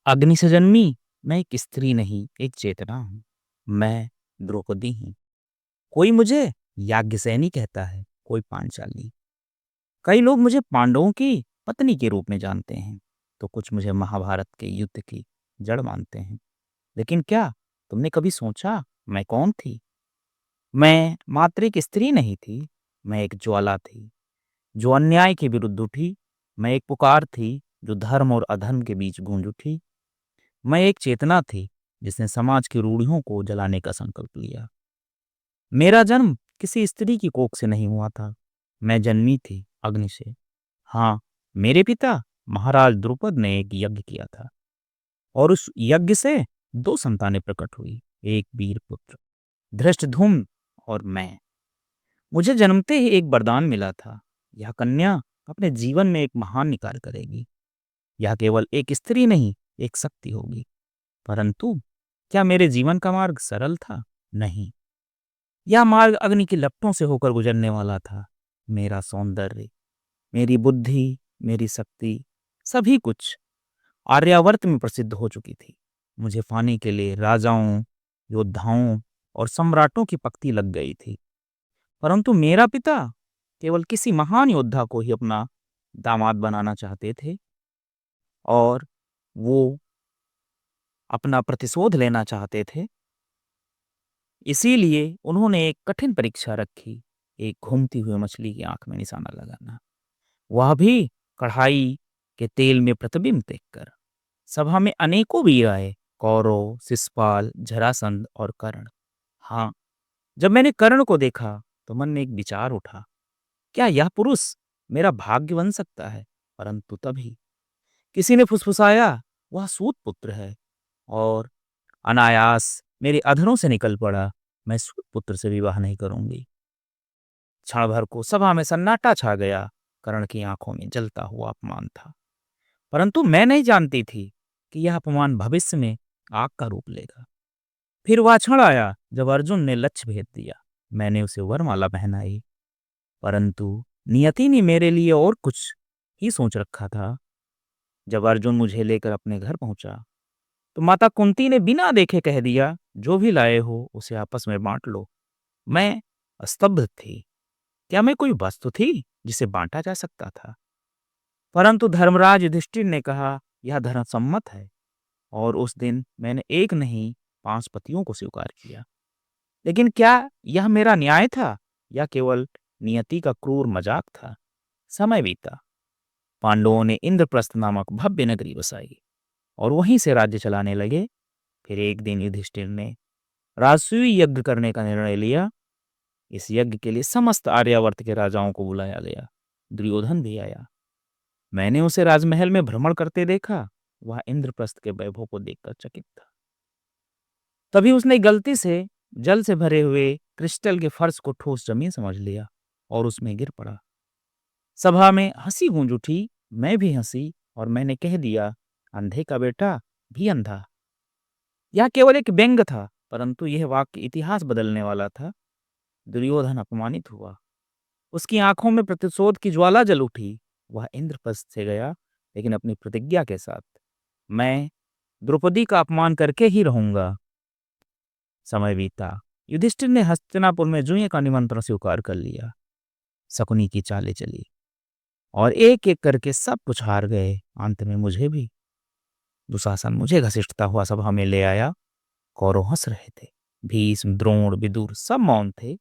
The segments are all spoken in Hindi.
अग्नि से जन्मी मैं एक स्त्री नहीं, एक चेतना हूँ। मैं द्रौपदी हूँ। कोई मुझे याज्ञसेनी कहता है, कोई पांचाली। कई लोग मुझे पांडवों की पत्नी के रूप में जानते हैं, तो कुछ मुझे महाभारत के युद्ध की जड़ मानते हैं। लेकिन क्या तुमने कभी सोचा मैं कौन थी? मैं मात्र एक स्त्री नहीं थी, मैं एक ज्वाला थी, जो अन्याय के विरुद्ध उठी। मैं एक पुकार थी, जो धर्म और अधर्म के बीच गूंज उठी। मैं एक चेतना थी, जिसने समाज की रूढ़ियों को जलाने का संकल्प लिया। मेरा जन्म किसी स्त्री की कोख से नहीं हुआ था। मैं जन्मी थी अग्नि से। हाँ, मेरे पिता महाराज द्रुपद ने एक यज्ञ किया था, और उस यज्ञ से दो संतानें प्रकट हुई, एक वीर पुत्र धृष्टद्युम्न और मैं। मुझे जन्मते ही एक वरदान मिला था, यह कन्या अपने जीवन में एक महान कार्य करेगी। यह केवल एक स्त्री नहीं, एक शक्ति होगी। परंतु क्या मेरे जीवन का मार्ग सरल था? नहीं, यह मार्ग अग्नि की लपटों से होकर गुजरने वाला था। मेरा सौंदर्य, मेरी बुद्धि, मेरी शक्ति, सभी कुछ आर्यावर्त में प्रसिद्ध हो चुकी थी। मुझे पाने के लिए राजाओं, योद्धाओं और सम्राटों की पक्ति लग गई थी। परंतु मेरा पिता केवल किसी महान योद्धा को ही अपना दामाद बनाना चाहते थे, और वो अपना प्रतिशोध लेना चाहते थे। इसीलिए उन्होंने एक कठिन परीक्षा रखी, एक घूमती हुई मछली की आंख में निशाना लगाना, वह भी कढ़ाई के तेल में प्रतिबिंब देखकर। सभा में अनेकों वीर आए, कौरव, शिशुपाल, जरासंध और कर्ण। हाँ, जब मैंने कर्ण को देखा तो मन में एक विचार उठा, क्या यह पुरुष मेरा भाग्य बन सकता है? परंतु तभी किसी ने फुसफुसाया, वह सूत पुत्र है, और अनायास मेरे अधरों से निकल पड़ा, मैं सूत पुत्र से विवाह नहीं करूंगी। क्षण भर को सभा में सन्नाटा छा गया। कर्ण की आंखों में जलता हुआ अपमान था, परंतु मैं नहीं जानती थी कि यह अपमान भविष्य में आग का रूप लेगा। फिर वह क्षण आया जब अर्जुन ने लक्ष्य भेद दिया। मैंने उसे वरमाला पहनाई, परंतु नियति ने मेरे लिए और कुछ ही सोच रखा था। जब अर्जुन मुझे लेकर अपने घर पहुंचा, तो माता कुंती ने बिना देखे कह दिया, जो भी लाए हो उसे आपस में बांट लो। मैं स्तब्ध थी। क्या मैं कोई वस्तु थी जिसे बांटा जा सकता था? परंतु धर्मराज युधिष्ठिर ने कहा, यह धर्मसम्मत है। और उस दिन मैंने एक नहीं, 5 पतियों को स्वीकार किया। लेकिन क्या यह मेरा न्याय था, या केवल नियति का क्रूर मजाक था? समय बीता। पांडवों ने इंद्रप्रस्थ नामक भव्य नगरी बसाई, और वहीं से राज्य चलाने लगे। फिर एक दिन युधिष्ठिर ने राजसूय यज्ञ करने का निर्णय लिया। इस यज्ञ के लिए समस्त आर्यावर्त के राजाओं को बुलाया गया। दुर्योधन भी आया। मैंने उसे राजमहल में भ्रमण करते देखा। वह इंद्रप्रस्थ के वैभव को देखकर चकित था। तभी उसने गलती से जल से भरे हुए क्रिस्टल के फर्श को ठोस जमीन समझ लिया, और उसमें गिर पड़ा। सभा में हंसी गूंज उठी। मैं भी हंसी, और मैंने कह दिया, अंधे का बेटा भी अंधा। यह केवल एक व्यंग था, परंतु यह वाक्य इतिहास बदलने वाला था। दुर्योधन अपमानित हुआ। उसकी आंखों में प्रतिशोध की ज्वाला जल उठी। वह इंद्रप्रस्थ से गया, लेकिन अपनी प्रतिज्ञा के साथ, मैं द्रौपदी का अपमान करके ही रहूंगा। समय बीता। युधिष्ठिर ने हस्तिनापुर में जुए का निमंत्रण स्वीकार कर लिया। शकुनी की चालें चली, और एक एक करके सब कुछ हार गए, अंत में मुझे भी। दुशासन मुझे घसीटता हुआ सभा में ले आया। कौरव हंस रहे थे। भीष्म, द्रोण, विदुर सब मौन थे।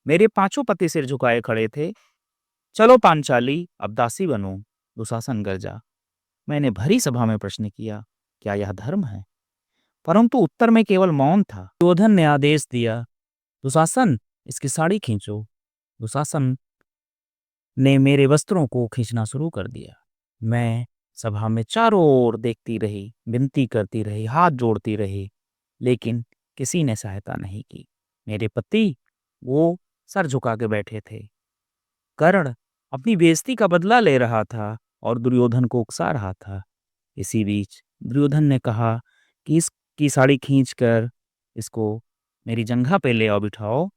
मेरे पांचों पति सिर झुकाए खड़े थे। चलो पांचाली, अब दासी बनो, दुशासन गरजा। मैंने भरी सभा में प्रश्न किया, क्या यह धर्म है? परंतु उत्तर में केवल मौन था। दुर्योधन ने आदेश दिया, दुशासन, इसकी साड़ी खींचो। दुशासन ने मेरे वस्त्रों को खींचना शुरू कर दिया। मैं सभा में चारों ओर देखती रही, विनती करती रही, हाथ जोड़ती रही, लेकिन किसी ने सहायता नहीं की। मेरे पति, वो सर झुका के बैठे थे। कर्ण अपनी बेइज्जती का बदला ले रहा था, और दुर्योधन को उकसा रहा था। इसी बीच दुर्योधन ने कहा कि इसकी साड़ी खींचकर इसको मेरी जंघा पे ले आओ, बिठाओ।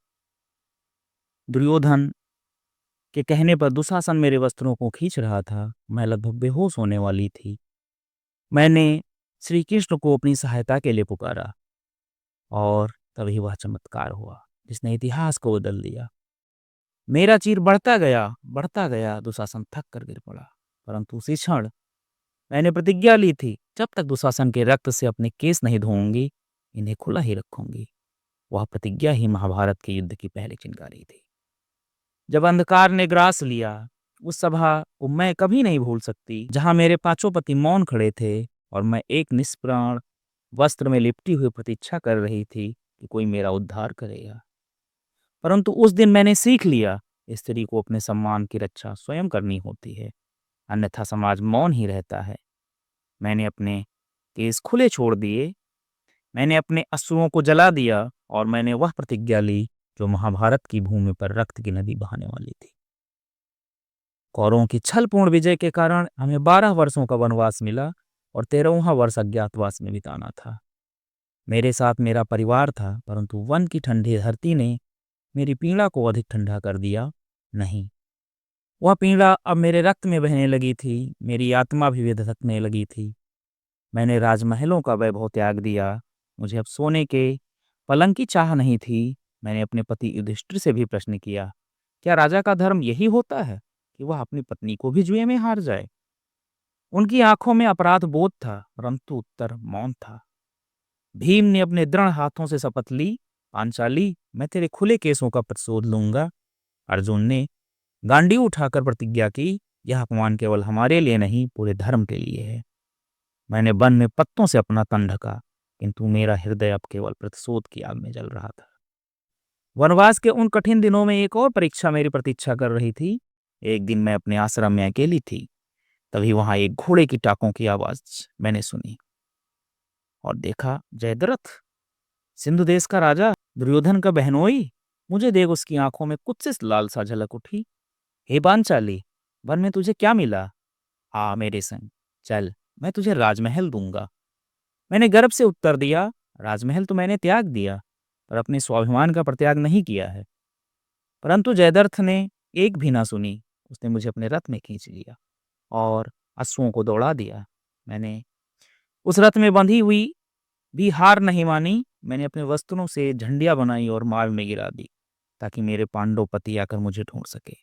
दुर्योधन के कहने पर दुशासन मेरे वस्त्रों को खींच रहा था। मैं लगभग बेहोश होने वाली थी। मैंने श्री कृष्ण को अपनी सहायता के लिए पुकारा और तभी वह चमत्कार हुआ जिसने इतिहास को बदल दिया। मेरा चीर बढ़ता गया, दुशासन थक कर गिर पड़ा। परंतु उसी क्षण मैंने प्रतिज्ञा ली थी, जब तक दुशासन के रक्त से अपने केस नहीं धोऊंगी, इन्हें खुला ही रखूंगी। वह प्रतिज्ञा ही महाभारत के युद्ध की पहली चिंगारी थी। जब अंधकार ने ग्रास लिया, उस सभा को मैं कभी नहीं भूल सकती, जहां मेरे पांचों पति मौन खड़े थे और मैं एक निष्प्राण वस्त्र में लिपटी हुई प्रतीक्षा कर रही थी कि कोई मेरा उद्धार करेगा। परंतु उस दिन मैंने सीख लिया, स्त्री को अपने सम्मान की रक्षा स्वयं करनी होती है, अन्यथा समाज मौन ही रहता है। मैंने अपने केस खुले छोड़ दिए, मैंने अपने अश्रुओं को जला दिया और मैंने वह प्रतिज्ञा ली जो महाभारत की भूमि पर रक्त की नदी बहाने वाली थी। कौरवों की छलपूर्ण विजय के कारण हमें 12 वर्षों का वनवास मिला और 13वां वर्ष अज्ञातवास में बिताना था। मेरे साथ मेरा परिवार था, परंतु वन की ठंडी धरती ने मेरी पीड़ा को अधिक ठंडा कर दिया नहीं। वह पीड़ा अब मेरे रक्त में बहने लगी थी, मेरी आत्मा भी धधकने लगी थी। मैंने राजमहलों का वैभव त्याग दिया, मुझे अब सोने के पलंग की चाह नहीं थी। मैंने अपने पति युधिष्ठिर से भी प्रश्न किया, क्या राजा का धर्म यही होता है कि वह अपनी पत्नी को भी जुए में हार जाए? उनकी आंखों में अपराध बोध था, परंतु उत्तर मौन था। भीम ने अपने दृढ़ हाथों से शपथ ली, पांचाली, मैं तेरे खुले केसों का प्रतिशोध लूंगा। अर्जुन ने गांडी उठाकर प्रतिज्ञा की, यह अपमान केवल हमारे लिए नहीं, पूरे धर्म के लिए है। मैंने वन में पत्तों से अपना तन ढका, किंतु मेरा हृदय अब केवल प्रतिशोध की आग में जल रहा था। वनवास के उन कठिन दिनों में एक और परीक्षा मेरी प्रतीक्षा कर रही थी। एक दिन मैं अपने आश्रम में अकेली थी, तभी वहां एक घोड़े की टाकों की आवाज मैंने सुनी और देखा जयद्रथ, सिंधु देश का राजा, दुर्योधन का बहनोई। मुझे देख उसकी आंखों में कुछ से लालसा झलक उठी। हे पांचाली, वन में तुझे क्या मिला? आ मेरे संग चल, मैं तुझे राजमहल दूंगा। मैंने गर्व से उत्तर दिया, राजमहल तो मैंने त्याग दिया, पर अपने स्वाभिमान का परित्याग नहीं किया है। परंतु जयद्रथ ने एक भी ना सुनी। उसने मुझे अपने रथ में खींच लिया और अश्वों को दौड़ा दिया। मैंने उस रथ में बंधी हुई भी हार नहीं मानी। मैंने अपने वस्त्रों से झंडियां बनाई और माल में गिरा दी, ताकि मेरे पांडव पति आकर मुझे ढूंढ सके।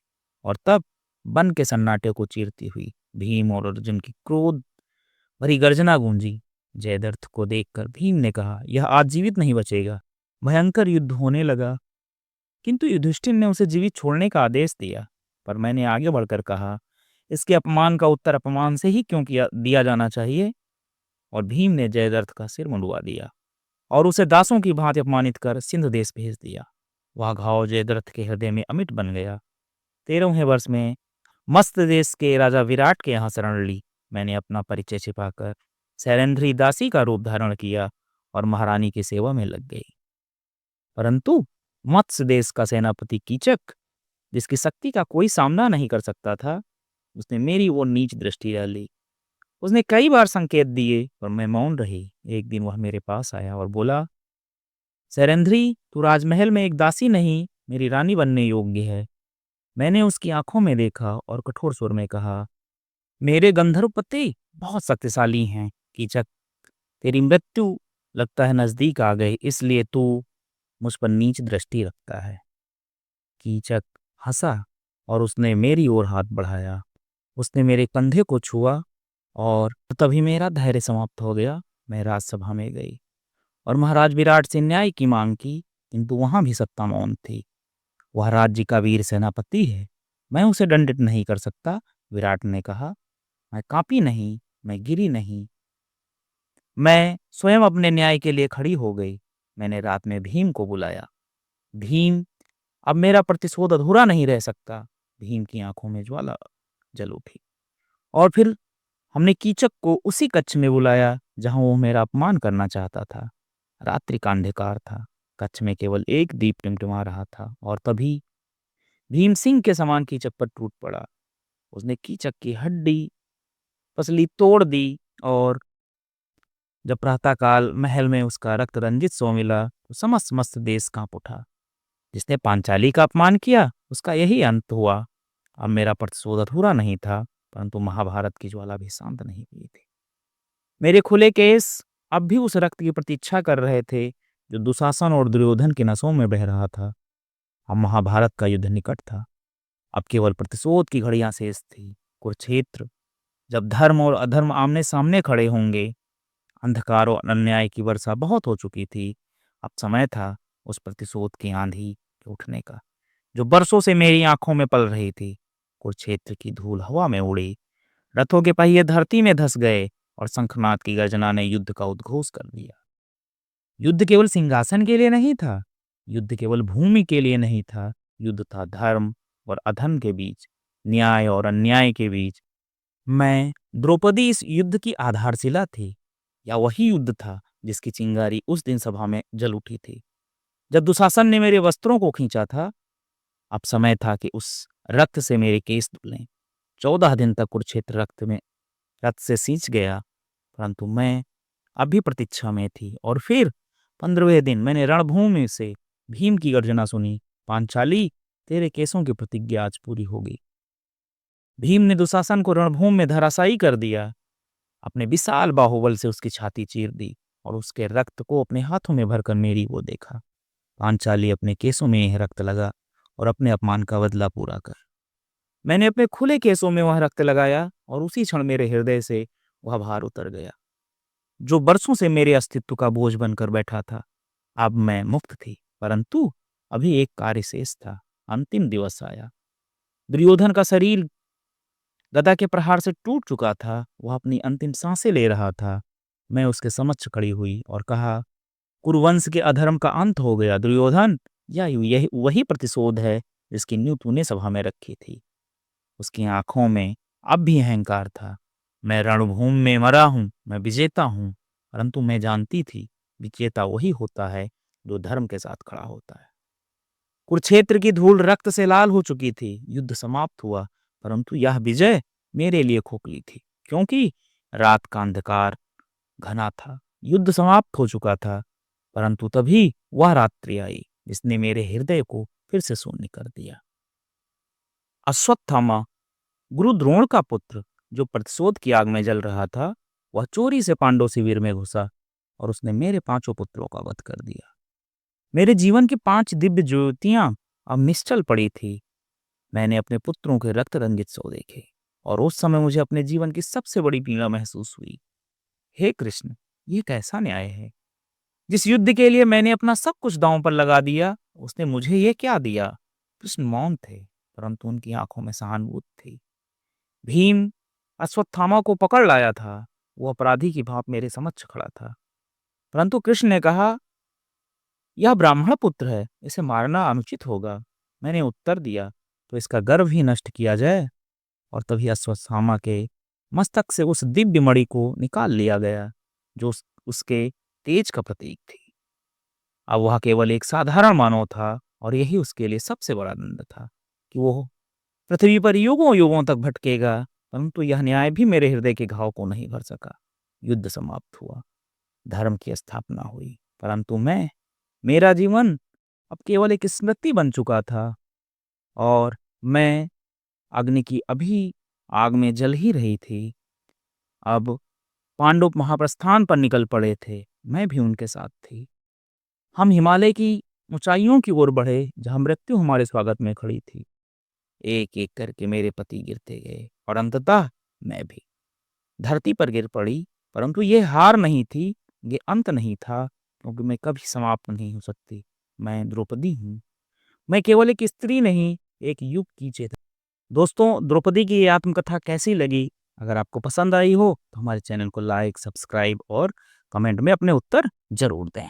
और तब वन के सन्नाटे को चीरती हुई भीम और अर्जुन की क्रोध भरी गर्जना गूंजी। जयद्रथ को देखकर भीम ने कहा, यह आज जीवित नहीं बचेगा। भयंकर युद्ध होने लगा, किंतु युधिष्ठिर ने उसे जीवित छोड़ने का आदेश दिया। पर मैंने आगे बढ़कर कहा, इसके अपमान का उत्तर अपमान से ही क्यों दिया जाना चाहिए? और भीम ने जयद्रथ का सिर मुंडवा दिया और उसे दासों की भांति अपमानित कर सिंध देश भेज दिया। वह घाव जयद्रथ के हृदय में अमिट बन गया। 13वें वर्ष में मस्त देश के राजा विराट के यहाँ शरण ली। मैंने अपना परिचय छिपाकर शैलेंद्री दासी का रूप धारण किया और महारानी की सेवा में लग गई। परंतु मत्स्य देश का सेनापति कीचक, जिसकी शक्ति का कोई सामना नहीं कर सकता था, उसने मेरी ओर नीच दृष्टि डाली। उसने कई बार संकेत दिए, पर मैं मौन रही। एक दिन वह मेरे पास आया और बोला, शैलेंद्री, तू राजमहल में एक दासी नहीं, मेरी रानी बनने योग्य है। मैंने उसकी आंखों में देखा और कठोर स्वर में कहा, मेरे गंधर्व पति बहुत शक्तिशाली हैं। कीचक, तेरी मृत्यु लगता है नजदीक आ गई, इसलिए तू मुझ पर नीच दृष्टि रखता है। कीचक हंसा और उसने मेरी ओर हाथ बढ़ाया। उसने मेरे कंधे को छुआ और तभी मेरा धैर्य समाप्त हो गया। मैं राजसभा में गई और महाराज विराट से न्याय की मांग की, किंतु वहां भी सत्ता मौन थी। वह राज्य का वीर सेनापति है, मैं उसे दंडित नहीं कर सकता। विराट ने कहा, मैं कांपी नहीं, मैं गिरी नहीं, मैं स्वयं अपने न्याय के लिए खड़ी हो गई। मैंने रात में भीम को बुलाया। भीम, अब मेरा प्रतिशोध अधूरा नहीं रह सकता। भीम की आंखों में ज्वाला जल उठी और फिर हमने कीचक को उसी कक्ष में बुलाया जहां वो मेरा अपमान करना चाहता था। रात्रि का अंधकार था, कक्ष में केवल एक दीप टिमटिमा रहा था और तभी भीम सिंह के समान कीचक पर टूट पड़ा। उसने कीचक की हड्डी पसली तोड़ दी और जब प्रातःकाल महल में उसका रक्त रंजित सो मिला तो समस्त मस्त देश कांप उठा। जिसने पांचाली का अपमान किया, उसका यही अंत हुआ। अब मेरा प्रतिशोध अधूरा नहीं था, परंतु महाभारत की ज्वाला भी शांत नहीं हुई थी। मेरे खुले केस अब भी उस रक्त की प्रतीक्षा कर रहे थे जो दुशासन और दुर्योधन की नसों में बह रहा था। अब महाभारत का युद्ध निकट था। अब केवल प्रतिशोध की घड़ियां शेष थी। कुरुक्षेत्र, जब धर्म और अधर्म आमने सामने खड़े होंगे। अंधकार और अन्याय की वर्षा बहुत हो चुकी थी। अब समय था उस प्रतिशोध की आंधी के उठने का, जो बरसों से मेरी आंखों में पल रही थी। कुरुक्षेत्र की धूल हवा में उड़ी, रथों के पहिए धरती में धस गए और शंखनाद की गर्जना ने युद्ध का उद्घोष कर दिया। युद्ध केवल सिंहासन के लिए नहीं था, युद्ध केवल भूमि के लिए नहीं था, युद्ध था धर्म और अधर्म के बीच, न्याय और अन्याय के बीच। मैं, द्रौपदी, इस युद्ध की आधारशिला थी, या वही युद्ध था जिसकी चिंगारी उस दिन सभा में जल उठी थी जब दुशासन ने मेरे वस्त्रों को खींचा था। अब समय था कि उस रक्त से मेरे केस धुलें। 14 दिन तक कुरुक्षेत्र रक्त से सींच गया, परंतु मैं अभी प्रतीक्षा में थी। और फिर 15वें दिन मैंने रणभूमि से भीम की गर्जना सुनी, पांचाली, तेरे केसों की प्रतिज्ञा आज पूरी होगी। भीम ने दुशासन को रणभूमि में धराशायी कर दिया, अपने विशाल बाहुबल से उसकी छाती चीर दी और उसके रक्त को अपने हाथों में भरकर मेरी वो देखा। पांचाली अपने केसों में यह रक्त लगा और अपने अपमान का बदला पूरा कर। मैंने अपने खुले केसों में वह रक्त लगाया और उसी क्षण मेरे हृदय से वह भार उतर गया जो बरसों से मेरे अस्तित्व का बोझ बनकर बैठा था। अब मैं मुक्त थी, परंतु अभी एक कार्य शेष था। अंतिम दिवस आया। दुर्योधन का शरीर गदा के प्रहार से टूट चुका था, वह अपनी अंतिम सांसें ले रहा था। मैं उसके समक्ष खड़ी हुई और कहा, कुरुवंश के अधर्म का अंत हो गया दुर्योधन। यही वही प्रतिशोध है जिसकी नींव तूने सभा में रखी थी। उसकी आंखों में अब भी अहंकार था। मैं रणभूमि में मरा हूं, मैं विजेता हूं, परंतु मैं जानती थी विजेता वही होता है जो धर्म के साथ खड़ा होता है। कुरुक्षेत्र की धूल रक्त से लाल हो चुकी थी। युद्ध समाप्त हुआ, परंतु यह विजय मेरे लिए खोखली थी, क्योंकि रात का अंधकार घना था। युद्ध समाप्त हो चुका था, परंतु तभी वह रात्रि आई जिसने मेरे हृदय को फिर से शून्य कर दिया। अश्वत्थामा, गुरु द्रोण का पुत्र, जो प्रतिशोध की आग में जल रहा था, वह चोरी से पांडव शिविर में घुसा और उसने मेरे 5 पुत्रों का वध कर दिया। मेरे जीवन की 5 दिव्य ज्योतियां अब निश्चल पड़ी थी। मैंने अपने पुत्रों के रक्त रंजित सो देखे और उस समय मुझे अपने जीवन की सबसे बड़ी पीड़ा महसूस हुई। हे कृष्ण, ये कैसा न्याय है? जिस युद्ध के लिए मैंने अपना सब कुछ दांव पर लगा दिया, उसने मुझे ये क्या दिया? कृष्ण मौन थे, परंतु उनकी आंखों में सहानुभूति थी। भीम अश्वत्थामा को पकड़ लाया था। वो अपराधी की भांति मेरे समक्ष खड़ा था, परंतु कृष्ण ने कहा, यह ब्राह्मण पुत्र है, इसे मारना अनुचित होगा। मैंने उत्तर दिया, तो इसका गर्व ही नष्ट किया जाए। और तभी अश्वत्थामा के मस्तक से उस दिव्य मणि को निकाल लिया गया जो उसके तेज का प्रतीक थी। अब वह केवल एक साधारण मानव था और यही उसके लिए सबसे बड़ा दंड था कि वो पृथ्वी पर युगों युगों तक भटकेगा। परंतु यह न्याय भी मेरे हृदय के घाव को नहीं भर सका। युद्ध समाप्त हुआ, धर्म की स्थापना हुई, परंतु मेरा जीवन अब केवल एक स्मृति बन चुका था और मैं अग्नि की अभी आग में जल ही रही थी। अब पांडव महाप्रस्थान पर निकल पड़े थे, मैं भी उनके साथ थी। हम हिमालय की ऊंचाइयों की ओर बढ़े, जहां मृत्यु हमारे स्वागत में खड़ी थी। एक एक करके मेरे पति गिरते गए और अंततः मैं भी धरती पर गिर पड़ी। परंतु ये हार नहीं थी, ये अंत नहीं था, क्योंकि मैं कभी समाप्त नहीं हो सकती। मैं द्रौपदी हूँ। मैं केवल एक स्त्री नहीं, एक युग की चेतना। दोस्तों, द्रौपदी की ये आत्मकथा कैसी लगी? अगर आपको पसंद आई हो तो हमारे चैनल को लाइक, सब्सक्राइब और कमेंट में अपने उत्तर जरूर दें।